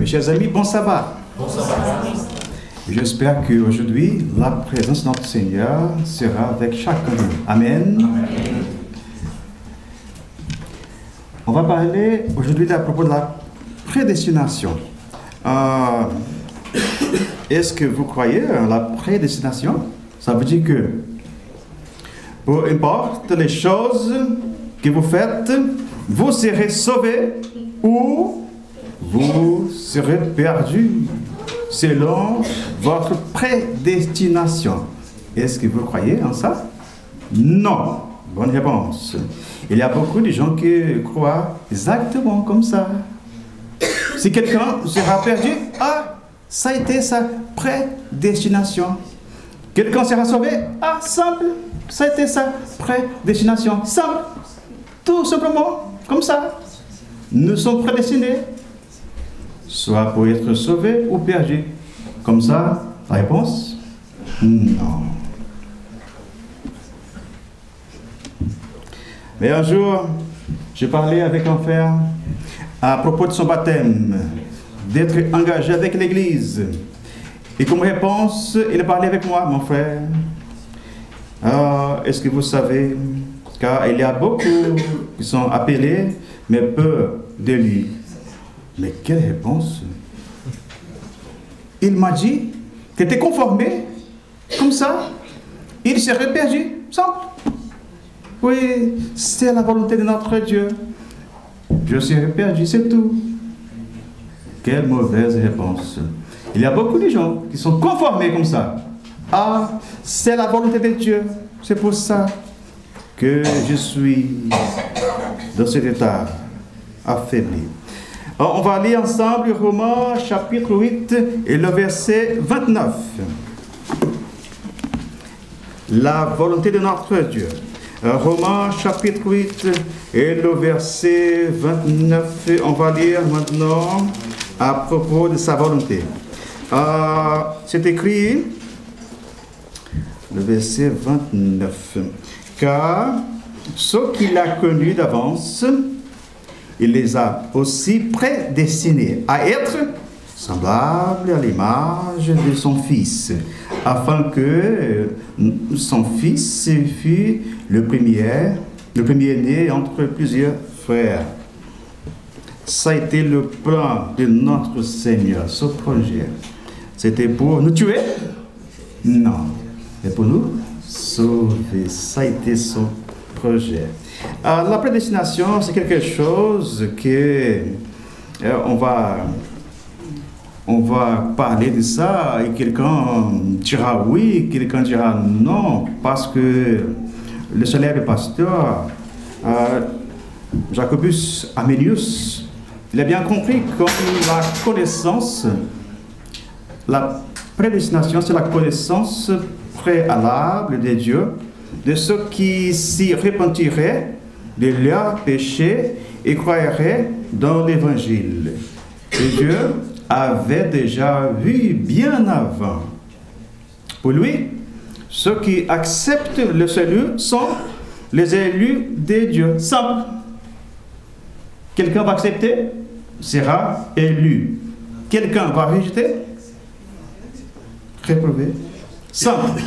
Mes chers amis, bon sabbat. Bon sabbat. J'espère qu'aujourd'hui, la présence de notre Seigneur sera avec chacun de nous. Amen. Amen. On va parler aujourd'hui à propos de la prédestination. Est-ce que vous croyez en la prédestination? Ça veut dire que, peu importe les choses que vous faites, vous serez sauvés ou vous serez perdus selon votre prédestination. Est-ce que vous croyez en ça? Non. Bonne réponse. Il y a beaucoup de gens qui croient exactement comme ça. Si quelqu'un sera perdu, ça a été sa prédestination. Quelqu'un sera sauvé, simple, ça a été sa prédestination. Simple, tout simplement, comme ça. Nous sommes prédestinés, soit pour être sauvés ou perdus. Comme ça, la réponse? Non. Mais un jour, je parlais avec un frère à propos de son baptême, d'être engagé avec l'Église. Et comme réponse, il parlait avec moi, mon frère. Est-ce que vous savez, car il y a beaucoup qui sont appelés, mais peu d'élus. Mais quelle réponse? Il m'a dit qu'il était conformé, comme ça, il serait perdu, simple. Oui, c'est la volonté de notre Dieu. Je serai perdu, c'est tout. Quelle mauvaise réponse. Il y a beaucoup de gens qui sont conformés comme ça. C'est la volonté de Dieu. C'est pour ça que je suis dans cet état affaibli. Alors, on va lire ensemble Romains chapitre 8 et le verset 29. La volonté de notre Dieu. Romains chapitre 8 et le verset 29. On va lire maintenant à propos de sa volonté. C'est écrit, le verset 29. Car ceux qu'il a connus d'avance, il les a aussi prédestinés à être semblables à l'image de son Fils, afin que son Fils fût le premier-né entre plusieurs frères. Ça a été le plan de notre Seigneur, ce projet. C'était pour nous tuer? Non. Mais pour nous sauver. Ça a été son projet. La prédestination, c'est quelque chose que on va parler de ça et quelqu'un dira oui, quelqu'un dira non, parce que le célèbre pasteur Jacobus Arminius, il a bien compris comme la connaissance, la prédestination, c'est la connaissance préalable de Dieu, de ceux qui s'y repentiraient de leurs péchés et croiraient dans l'Évangile. Et Dieu avait déjà vu bien avant. Pour lui, ceux qui acceptent le salut sont les élus de Dieu. Simple. Quelqu'un va accepter, sera élu. Quelqu'un va rejeter, réprouvé. Simple.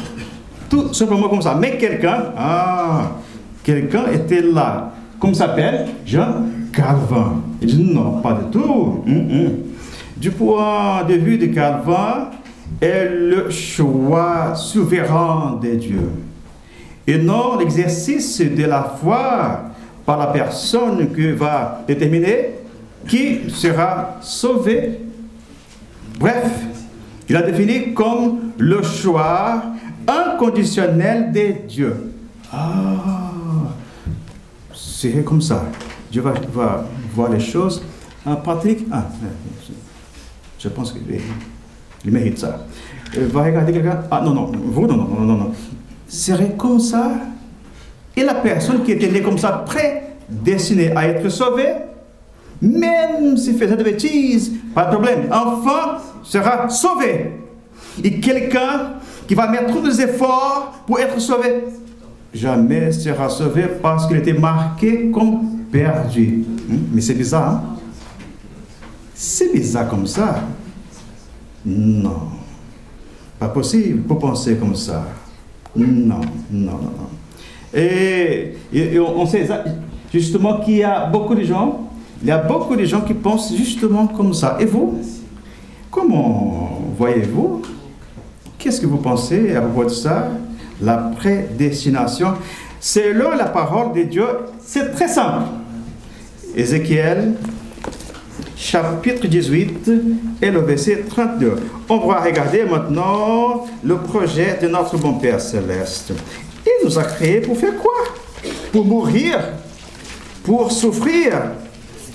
Tout simplement comme ça. Mais quelqu'un était là. Comment s'appelle? Jean Calvin. Il dit non, pas du tout. Du point de vue de Calvin, est le choix souverain de Dieu. Et non l'exercice de la foi par la personne qui va déterminer qui sera sauvé. Bref, il a défini comme le choix inconditionnel de Dieu. C'est comme ça. Dieu va voir les choses. Patrick, je pense qu'il mérite ça. Il va regarder quelqu'un. Non. Serait comme ça. Et la personne qui était née comme ça, prédestinée à être sauvée, même s'il faisait de bêtises, pas de problème. Enfant sera sauvé. Et quelqu'un qui va mettre tous les efforts pour être sauvé, jamais sera sauvé parce qu'il était marqué comme perdu. Mais c'est bizarre, hein? c'est bizarre comme ça. Non, pas possible pour penser comme ça. Non, non, non, non. Et on sait justement qu'il y a beaucoup de gens, qui pensent justement comme ça. Et vous, comment voyez-vous? Qu'est-ce que vous pensez à propos de ça? La prédestination, selon la parole de Dieu, c'est très simple. Ézéchiel, chapitre 18 et le verset 32. On va regarder maintenant le projet de notre bon Père Céleste. Il nous a créés pour faire quoi? Pour mourir, pour souffrir.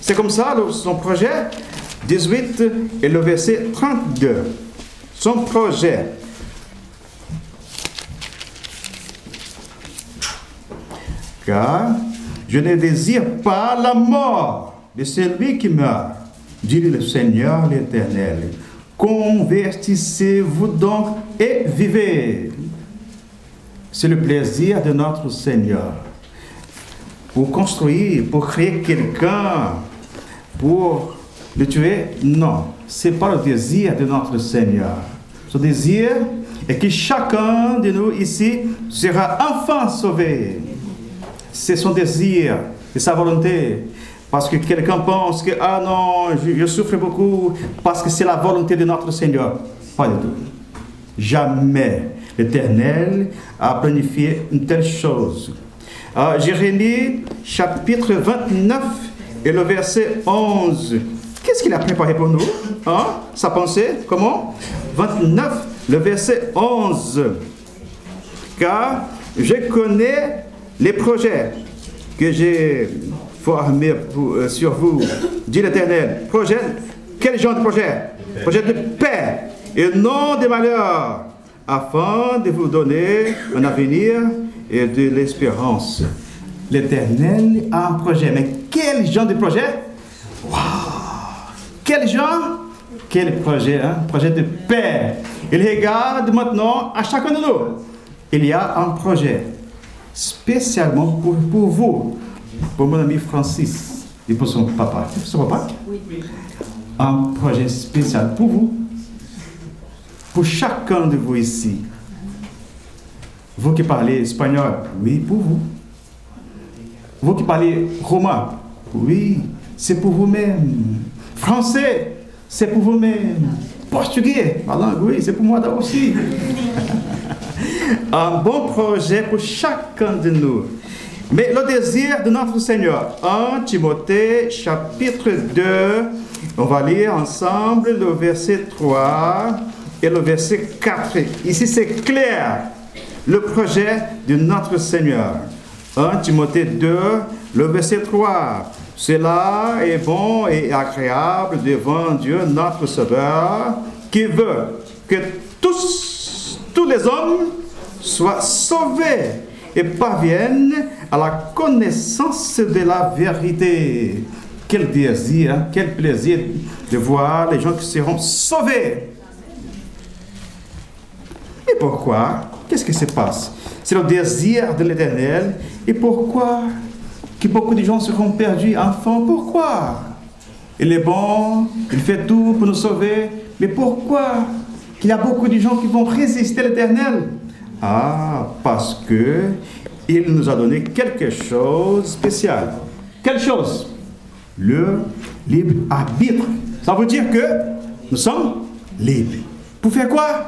C'est comme ça son projet. 18 et le verset 32. Son projet. Car je ne désire pas la mort de celui qui meurt, dit le Seigneur l'Éternel. Convertissez-vous donc et vivez. C'est le plaisir de notre Seigneur. Pour construire, pour créer quelqu'un, pour le tuer, non. Ce n'est pas le désir de notre Seigneur. Son désir est que chacun de nous ici sera enfin sauvé. C'est son désir, c'est sa volonté. Parce que quelqu'un pense que, ah non, je souffre beaucoup parce que c'est la volonté de notre Seigneur. Pas du tout. Jamais l'Éternel a planifié une telle chose. Jérémie, chapitre 29 et le verset 11. Qu'est-ce qu'il a préparé pour nous? Sa pensée, comment? 29, le verset 11. Car je connais les projets que j'ai formés sur vous, dit l'Éternel. Projet, quel genre de projet? Projet de paix et non de malheur, afin de vous donner un avenir et de l'espérance. L'Éternel a un projet. Mais quel genre de projet? Waouh! Quel genre? Quel projet, hein? Projet de paix. Il regarde maintenant à chacun de nous. Il y a un projet spécialement pour vous, pour mon ami Francis et pour son papa. Son papa? Oui. Un projet spécial pour vous, pour chacun de vous ici. Vous qui parlez espagnol, oui, pour vous. Vous qui parlez romain, oui, c'est pour vous-même. Français, c'est pour vous-même. Portugais, ma langue, oui, c'est pour moi aussi. Un bon projet pour chacun de nous. Mais le désir de notre Seigneur, 1 Timothée, chapitre 2, on va lire ensemble le verset 3 et le verset 4. Ici, c'est clair. Le projet de notre Seigneur. 1 Timothée 2, le verset 3. Cela est bon et agréable devant Dieu, notre Sauveur, qui veut que tous les hommes soient sauvés et parviennent à la connaissance de la vérité. Quel désir, quel plaisir de voir les gens qui seront sauvés. Et pourquoi? Qu'est-ce qui se passe? C'est le désir de l'Éternel. Et pourquoi que beaucoup de gens seront perdus? Enfants, pourquoi? Il est bon, il fait tout pour nous sauver. Mais pourquoi qu'il y a beaucoup de gens qui vont résister à l'Éternel? Parce que il nous a donné quelque chose de spécial. Quelle chose? Le libre arbitre. Ça veut dire que nous sommes libres. Pour faire quoi?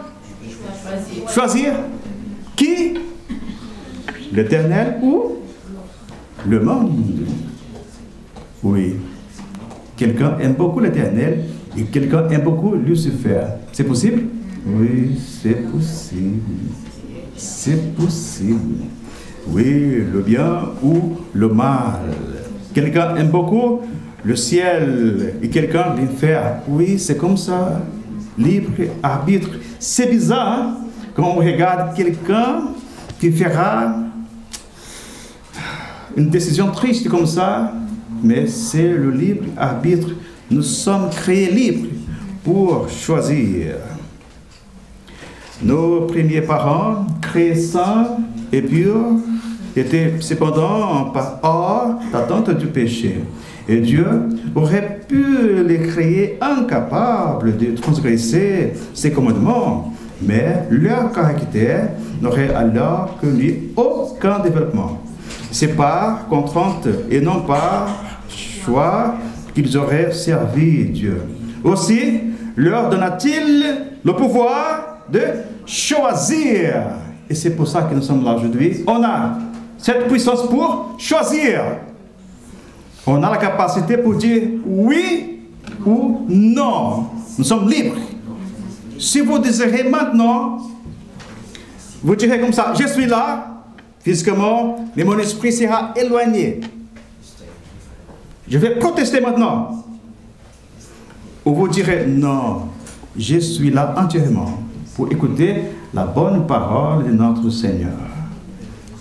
Choisir. Qui? L'Éternel ou le monde? Oui. Quelqu'un aime beaucoup l'Éternel et quelqu'un aime beaucoup Lucifer. C'est possible? Oui, c'est possible. C'est possible. Oui, le bien ou le mal. Quelqu'un aime beaucoup le ciel et quelqu'un l'enfer. Oui, c'est comme ça. Libre arbitre. C'est bizarre, hein? Quand on regarde quelqu'un qui fera une décision triste comme ça, mais c'est le libre arbitre. Nous sommes créés libres pour choisir. Nos premiers parents, créés saints et purs, étaient cependant hors d'attente du péché. Et Dieu aurait pu les créer incapables de transgresser ses commandements, mais leur caractère n'aurait alors connu aucun développement. C'est par contrainte et non par choix qu'ils auraient servi Dieu. Aussi, leur donna-t-il le pouvoir de choisir. Et c'est pour ça que nous sommes là aujourd'hui. On a cette puissance pour choisir. On a la capacité pour dire oui ou non. Nous sommes libres. Si vous désirez maintenant, vous direz comme ça, je suis là, physiquement, mais mon esprit sera éloigné. Je vais protester maintenant. Ou vous direz, non, je suis là entièrement pour écouter la bonne parole de notre Seigneur.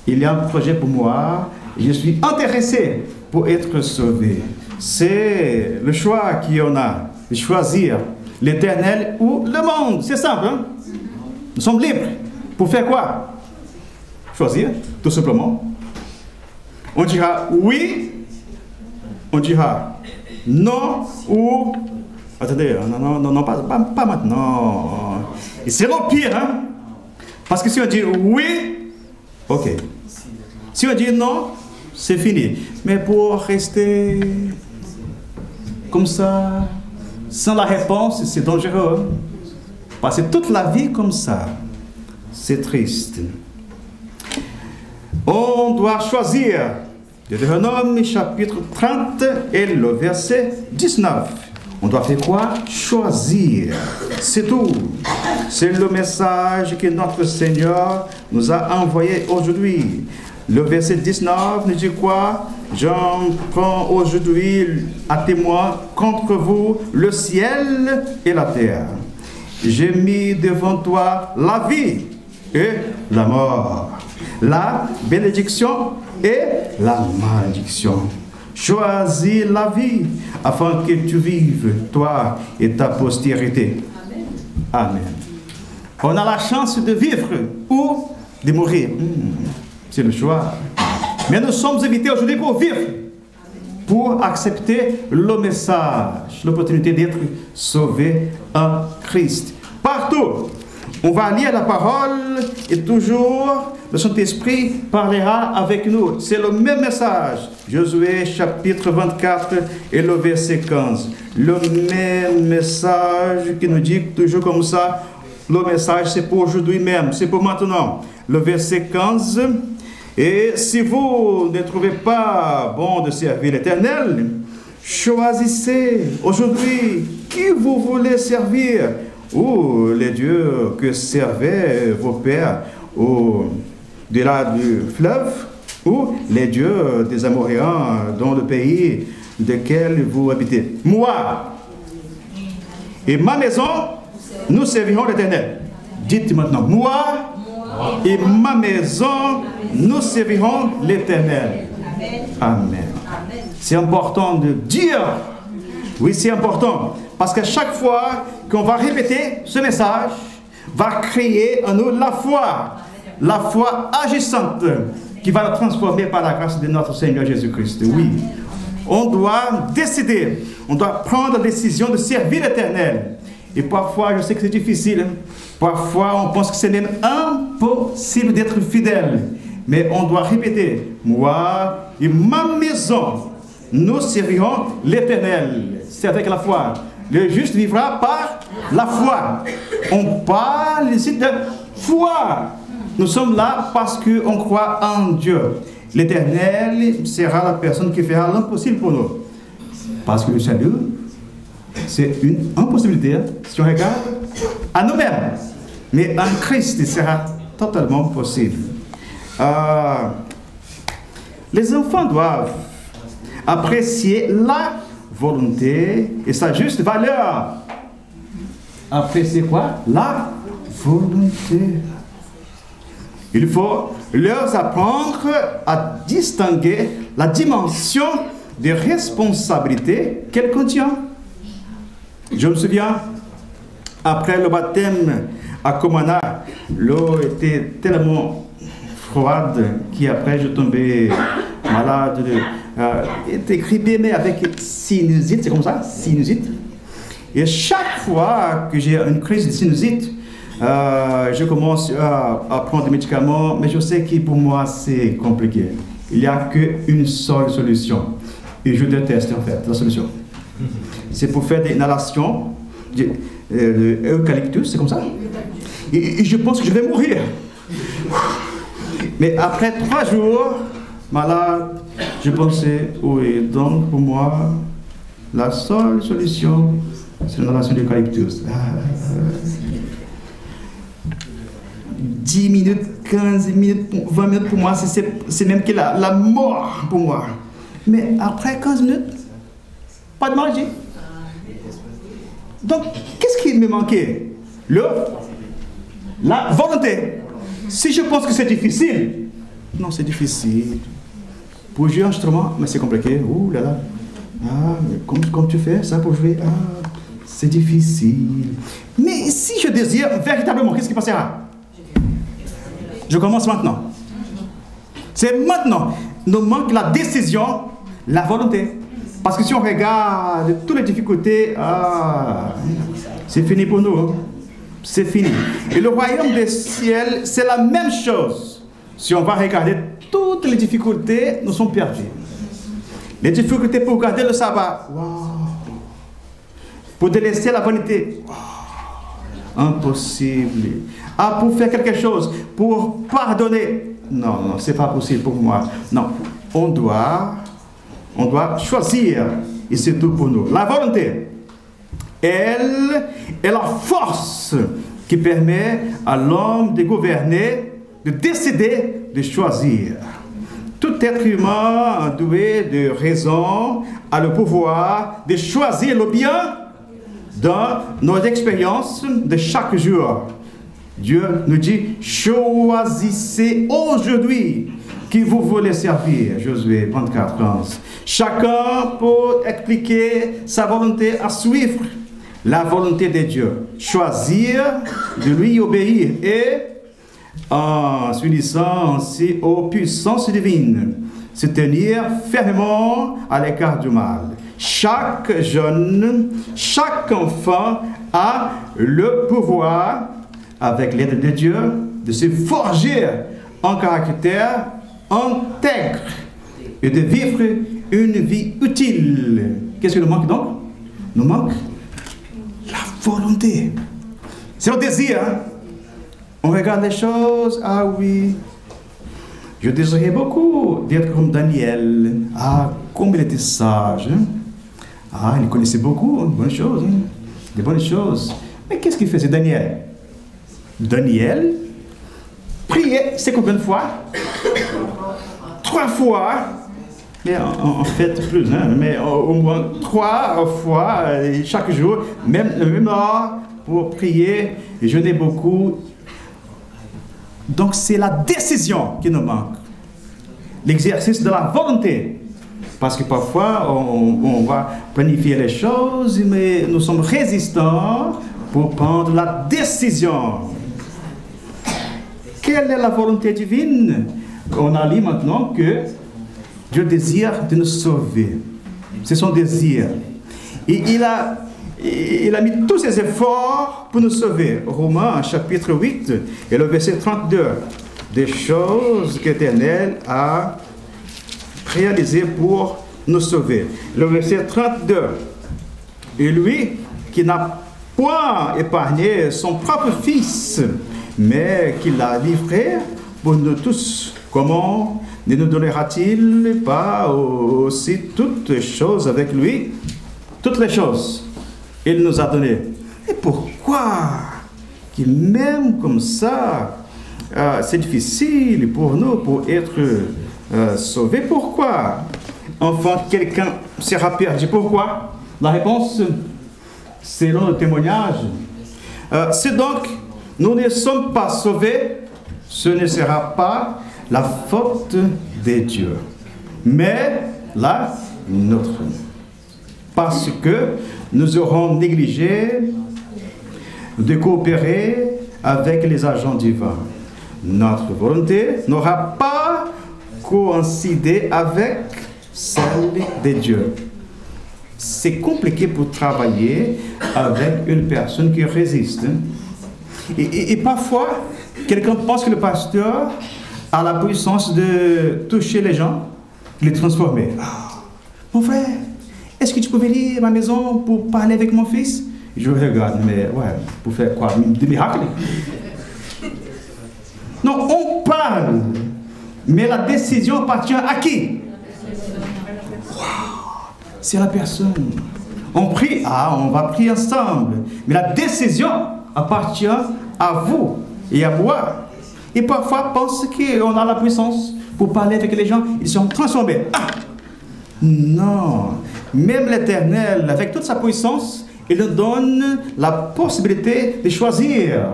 Il y a un projet pour moi, je suis intéressé pour être sauvé. C'est le choix qu'on a, de choisir l'Éternel ou le monde. C'est simple, hein? Nous sommes libres. Pour faire quoi? Choisir, tout simplement. On dira oui, on dira non ou... Attendez, non, pas maintenant. C'est le pire, hein? Parce que si on dit oui, ok. Si on dit non, c'est fini. Mais pour rester comme ça, sans la réponse, c'est dangereux. Passer toute la vie comme ça, c'est triste. On doit choisir. Deutéronome chapitre 30 et le verset 19. On doit faire quoi? Choisir. C'est tout. C'est le message que notre Seigneur nous a envoyé aujourd'hui. Le verset 19 nous dit quoi? J'en prends aujourd'hui à témoin contre vous le ciel et la terre. J'ai mis devant toi la vie et la mort, la bénédiction et la malédiction. Choisis la vie afin que tu vives, toi et ta postérité. Amen. On a la chance de vivre ou de mourir. C'est le choix. Mais nous sommes invités aujourd'hui pour vivre, pour accepter le message, l'opportunité d'être sauvés en Christ. Partout, on va lire la parole et toujours le Saint-Esprit parlera avec nous. C'est le même message. Josué chapitre 24 et le verset 15. Le même message qui nous dit toujours comme ça. Le message c'est pour aujourd'hui même, c'est pour maintenant. Le verset 15. Et si vous ne trouvez pas bon de servir l'Éternel, choisissez aujourd'hui qui vous voulez servir, ou les dieux que servaient vos pères au-delà du fleuve, ou les dieux des Amoréens dans le pays duquel vous habitez. Moi et ma maison, nous servirons l'Éternel. Dites maintenant, moi et ma maison, nous servirons l'Éternel. Amen. C'est important de dire, oui, c'est important, parce que chaque fois qu'on va répéter ce message, va créer en nous la foi agissante, qui va nous transformer par la grâce de notre Seigneur Jésus-Christ. Oui, on doit décider, on doit prendre la décision de servir l'Éternel. Et parfois, je sais que c'est difficile, parfois on pense que c'est même impossible d'être fidèle. Mais on doit répéter, moi et ma maison, nous servirons l'Éternel. C'est avec la foi. Le juste vivra par la foi. On parle ici de foi. Nous sommes là parce qu'on croit en Dieu. L'Éternel sera la personne qui fera l'impossible pour nous. Parce que le salut, c'est une impossibilité, si on regarde à nous-mêmes. Mais en Christ, il sera totalement possible. Les enfants doivent apprécier la volonté et sa juste valeur. Apprécier quoi? La volonté. Il faut leur apprendre à distinguer la dimension de responsabilité qu'elle contient. Je me souviens, après le baptême à Comana, l'eau était tellement froide qu'après je tombais malade est écrit BME avec sinusite, c'est comme ça, sinusite. Et chaque fois que j'ai une crise de sinusite, je commence à prendre des médicaments, mais je sais que pour moi c'est compliqué. Il n'y a qu'une seule solution. Et je déteste en fait la solution. C'est pour faire des inhalations d'eucalyptus, c'est comme ça. Et je pense que je vais mourir. Mais après 3 jours, malade, je pensais, oui, donc pour moi, la seule solution, c'est l'inhalation d'eucalyptus. 10 minutes, 15 minutes, 20 minutes pour moi, c'est même que la mort pour moi. Mais après 15 minutes, pas de maladie. Donc, qu'est-ce qui me manquait? La volonté. Si je pense que c'est difficile, non, c'est difficile. Pour jouer un instrument, mais c'est compliqué. Ouh là là. Ah, mais comment tu fais ça pour jouer? Ah, c'est difficile. Mais si je désire véritablement, qu'est-ce qui passera? Je commence maintenant. C'est maintenant. Nous manque la décision, la volonté. Parce que si on regarde toutes les difficultés, c'est fini pour nous. Hein? C'est fini. Et le royaume des ciels, c'est la même chose. Si on va regarder toutes les difficultés, nous sommes perdus. Les difficultés pour garder le sabbat, wow. Pour délaisser la vanité, wow. Impossible. Pour faire quelque chose, pour pardonner, non, c'est pas possible pour moi. Non, on doit choisir, et c'est tout pour nous. La volonté, elle est la force qui permet à l'homme de gouverner, de décider, de choisir. Tout être humain doué de raison a le pouvoir de choisir le bien dans nos expériences de chaque jour. Dieu nous dit, choisissez aujourd'hui qui vous voulez servir. Josué 24, 15. Chacun peut expliquer sa volonté à suivre la volonté de Dieu. Choisir de lui obéir et en s'unissant ainsi aux puissances divines, se tenir fermement à l'écart du mal. Chaque jeune, chaque enfant a le pouvoir, avec l'aide de Dieu, de se forger un caractère intègre et de vivre une vie utile. Qu'est-ce qui nous manque donc? Nous manque la volonté. C'est le désir. Hein? On regarde les choses, ah oui, je désirais beaucoup d'être comme Daniel. Ah, comme il était sage. Hein? Ah, il connaissait beaucoup de bonnes choses. Hein? Des bonnes choses. Mais qu'est-ce qu'il faisait Daniel? Daniel priait, c'est combien de fois? 3 fois. Mais en fait plus, hein? Mais au moins 3 fois chaque jour, même le même heure pour prier et jeûner beaucoup. Donc c'est la décision qui nous manque. L'exercice de la volonté. Parce que parfois on va planifier les choses, mais nous sommes résistants pour prendre la décision. Quelle est la volonté divine? On a lu maintenant que Dieu désire de nous sauver. C'est son désir. Et il a mis tous ses efforts pour nous sauver. Romains chapitre 8 et le verset 32. Des choses qu'Éternel a réalisées pour nous sauver. Le verset 32. Et lui qui n'a point épargné son propre fils, mais qui l'a livré pour nous tous. Comment ne nous donnera-t-il pas aussi toutes choses avec lui? Toutes les choses, il nous a donné. Et pourquoi qu'il même comme ça, c'est difficile pour nous pour être sauvés? Pourquoi? Enfin, quelqu'un sera perdu. Pourquoi? La réponse, selon le témoignage, c'est donc, nous ne sommes pas sauvés, ce ne sera pas la faute de Dieu, mais la nôtre. Parce que nous aurons négligé de coopérer avec les agents divins. Notre volonté n'aura pas coïncidé avec celle de Dieu. C'est compliqué pour travailler avec une personne qui résiste. Et parfois, quelqu'un pense que le pasteur a la puissance de toucher les gens, de les transformer. Ah, mon frère, est-ce que tu peux venir à ma maison pour parler avec mon fils? Je regarde, mais ouais, pour faire quoi? Des miracles? Non, on parle, mais la décision appartient à qui? C'est la personne. On prie, on va prier ensemble. Mais la décision appartient à vous et à moi. Et parfois, pense qu'on a la puissance pour parler avec les gens. Ils sont transformés. Non. Même l'Éternel, avec toute sa puissance, il nous donne la possibilité de choisir.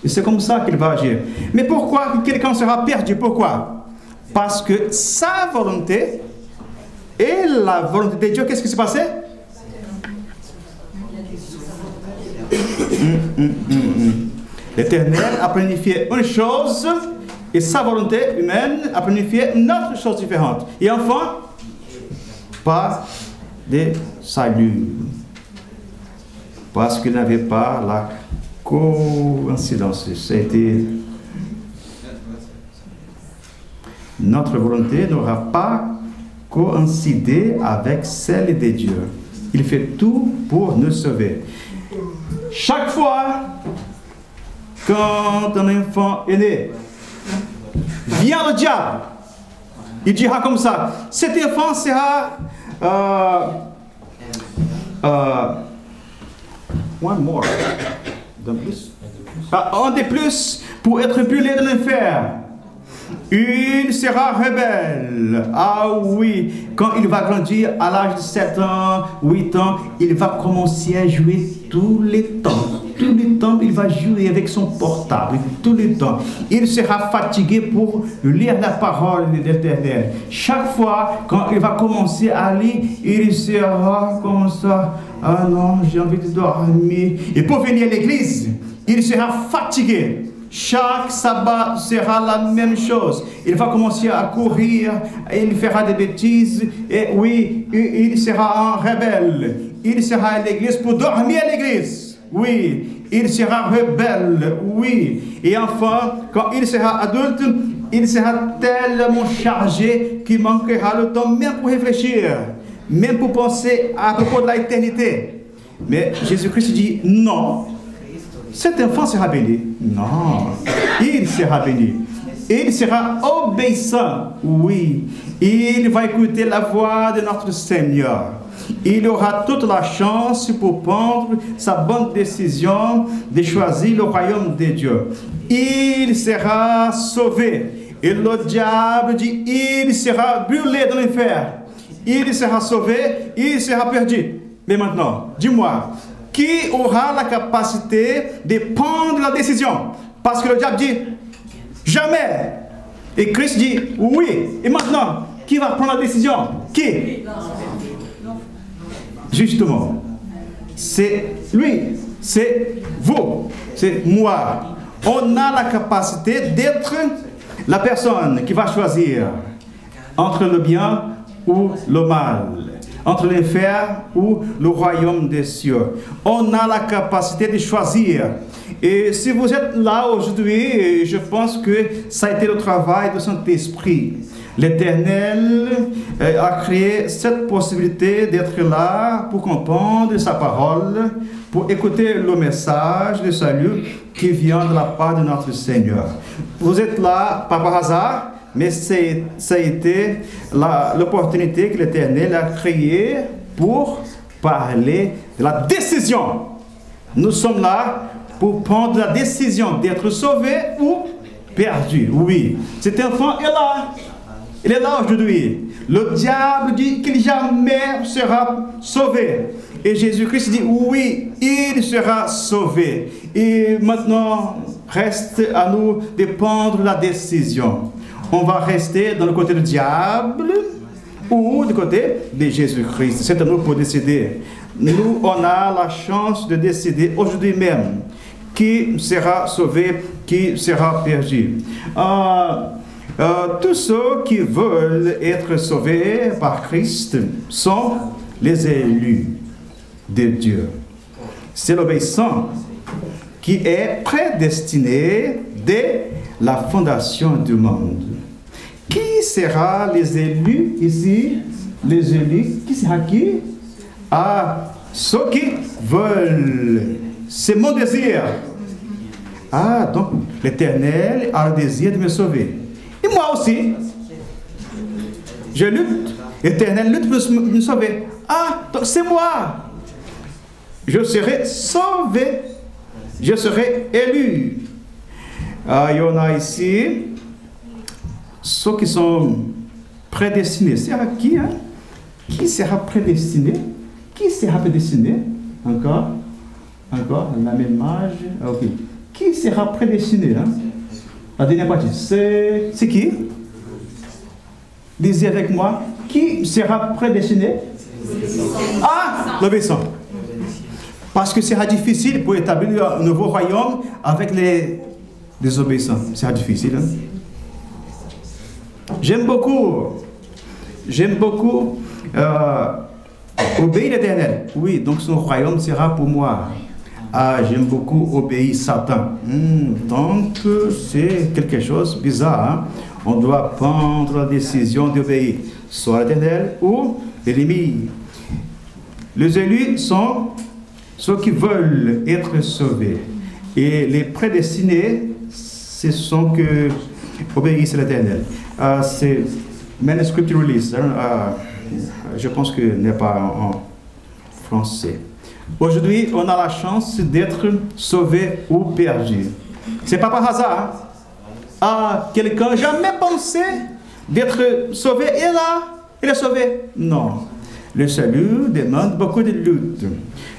Et c'est comme ça qu'il va agir. Mais pourquoi quelqu'un sera perdu? Pourquoi? Parce que sa volonté et la volonté de Dieu, qu'est-ce qui s'est passé? L'Éternel a planifié une chose et sa volonté humaine a planifié une autre chose différente. Et enfin, pas de salut. Parce qu'il n'avait pas la coïncidence. C'était notre volonté n'aura pas coïncidé avec celle de Dieu. Il fait tout pour nous sauver. Chaque fois quand un enfant est né, vient le diable. Il dira comme ça, cet enfant sera one more, un de plus pour être brûlé dans l'enfer. Il sera rebelle. Ah oui, quand il va grandir à l'âge de 7 ans, 8 ans, il va commencer à jouer tous les temps. Tout le temps, il va jouer avec son portable. Tout le temps. Il sera fatigué pour lire la parole de l'Éternel. Chaque fois, quand il va commencer à lire, il sera comme ça. Ah non, j'ai envie de dormir. Et pour venir à l'église, il sera fatigué. Chaque sabbat sera la même chose. Il va commencer à courir, il fera des bêtises, et oui, il sera un rebelle. Il sera à l'église pour dormir à l'église. Oui, il sera rebelle. Oui. Et enfin, quand il sera adulte, il sera tellement chargé qu'il manquera le temps même pour réfléchir, même pour penser à propos de l'éternité. Mais Jésus-Christ dit non. Cet enfant sera béni. Non, il sera béni. Il sera obéissant. Oui, il va écouter la voix de notre Seigneur. Il aura toute la chance pour prendre sa bonne décision de choisir le royaume de Dieu. Il sera sauvé. Et le diable dit, il sera brûlé dans l'enfer. Il sera sauvé, il sera perdu. Mais maintenant, dis-moi, qui aura la capacité de prendre la décision? Parce que le diable dit, jamais. Et Christ dit, oui. Et maintenant, qui va prendre la décision? Qui? Justement, c'est lui, c'est vous, c'est moi. On a la capacité d'être la personne qui va choisir entre le bien ou le mal, entre l'enfer ou le royaume des cieux. On a la capacité de choisir. Et si vous êtes là aujourd'hui, je pense que ça a été le travail de Saint-Esprit. L'Éternel a créé cette possibilité d'être là pour comprendre sa parole, pour écouter le message de salut qui vient de la part de notre Seigneur. Vous êtes là pas par hasard, mais ça a été l'opportunité que l'Éternel a créée pour parler de la décision. Nous sommes là pour prendre la décision d'être sauvé ou perdu. Oui, cet enfant est là. Il est là aujourd'hui. Le diable dit qu'il jamais sera sauvé. Et Jésus-Christ dit oui, il sera sauvé. Et maintenant, reste à nous de prendre la décision. On va rester dans le côté du diable ou du côté de Jésus-Christ. C'est à nous pour décider. Nous, on a la chance de décider aujourd'hui même qui sera sauvé, qui sera perdu. Tous ceux qui veulent être sauvés par Christ sont les élus de Dieu. C'est l'obéissant qui est prédestiné dès la fondation du monde. Qui sera les élus ici? Les élus, qui sera qui? Ah, ceux qui veulent. C'est mon désir. Ah, donc l'Éternel a le désir de me sauver. Et moi aussi. Je lutte. L'Éternel lutte pour me sauver. Ah, donc c'est moi. Je serai sauvé. Je serai élu. Ah, il y en a ici. Ceux qui sont prédestinés. C'est à qui, hein? Qui sera prédestiné? Qui sera prédestiné? Encore? Encore? La même âge? Ok. Qui sera prédestiné, hein? La dernière partie. C'est qui? Lisez avec moi. Qui sera prédestiné? Ah! L'obéissant. Parce que sera difficile pour établir un nouveau royaume avec les désobéissants. C'est difficile, hein? J'aime beaucoup obéir l'Éternel. Oui, donc son royaume sera pour moi. Ah, j'aime beaucoup obéir Satan. Donc, c'est quelque chose de bizarre. Hein? On doit prendre la décision d'obéir soit l'Éternel ou l'ennemi. Les élus sont ceux qui veulent être sauvés. Et les prédestinés, ce sont que obéissent l'Éternel. C'est manuscript release. Je pense que n'est pas en français. Aujourd'hui, on a la chance d'être sauvé ou perdu. C'est pas par hasard. Hein? Ah, quelqu'un n'a jamais pensé d'être sauvé et là, il est sauvé. Non. Le salut demande beaucoup de lutte.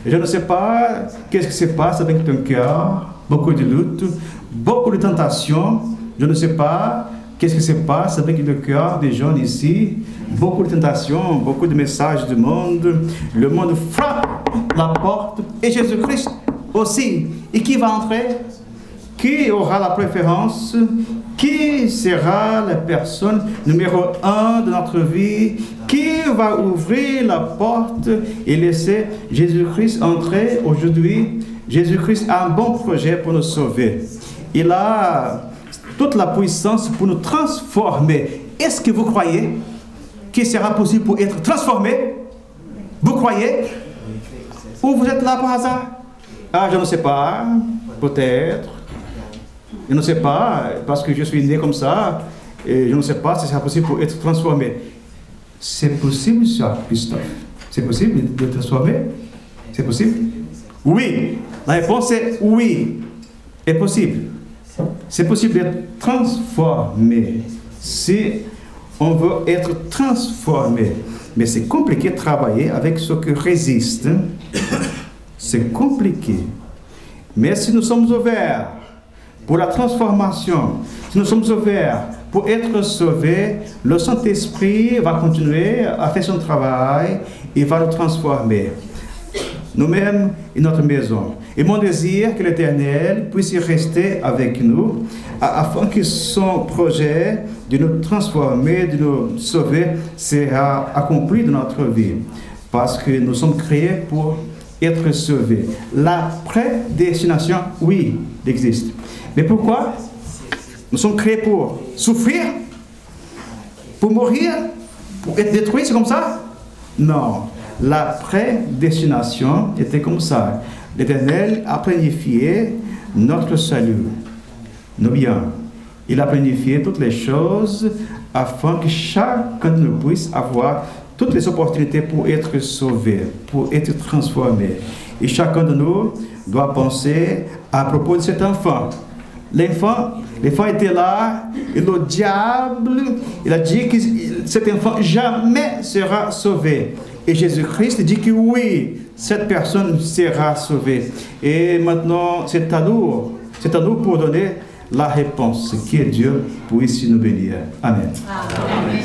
Je ne sais pas qu'est-ce qui se passe avec ton cœur. Beaucoup de lutte, beaucoup de tentations. Je ne sais pas qu'est-ce qui se passe avec le cœur des gens ici. Beaucoup de tentations, beaucoup de messages du monde. Le monde frappe la porte et Jésus-Christ aussi. Et qui va entrer? Qui aura la préférence? Qui sera la personne numéro 1 de notre vie? Qui va ouvrir la porte et laisser Jésus-Christ entrer aujourd'hui? Jésus-Christ a un bon projet pour nous sauver. Il a toute la puissance pour nous transformer. Est-ce que vous croyez qu'il sera possible pour être transformé? Vous croyez? Ou vous êtes là par hasard? Ah, je ne sais pas. Peut-être. Je ne sais pas, parce que je suis né comme ça, et je ne sais pas si c'est possible pour être transformé. C'est possible ça, Christophe? C'est possible de transformer? C'est possible? Oui. La réponse est oui. C'est possible. C'est possible d'être transformé. Si on veut être transformé. Mais c'est compliqué de travailler avec ce qui résiste. C'est compliqué. Mais si nous sommes ouverts pour la transformation, si nous sommes ouverts pour être sauvés, le Saint-Esprit va continuer à faire son travail et va nous transformer, nous-mêmes et notre maison. Et mon désir que l'Éternel puisse y rester avec nous, afin que son projet de nous transformer, de nous sauver, sera accompli dans notre vie. Parce que nous sommes créés pour être sauvés. La prédestination, oui, existe. Mais pourquoi? Nous sommes créés pour souffrir, pour mourir, pour être détruits, c'est comme ça? Non. La prédestination était comme ça. L'Éternel a planifié notre salut, nos biens. Il a planifié toutes les choses afin que chacun de nous puisse avoir toutes les opportunités pour être sauvé, pour être transformé. Et chacun de nous doit penser à propos de cet enfant. L'enfant était là, et le diable, il a dit que cet enfant jamais sera sauvé. Et Jésus-Christ dit que oui, cette personne sera sauvée. Et maintenant, c'est à nous pour donner la réponse. Que Dieu puisse nous bénir. Amen. Amen.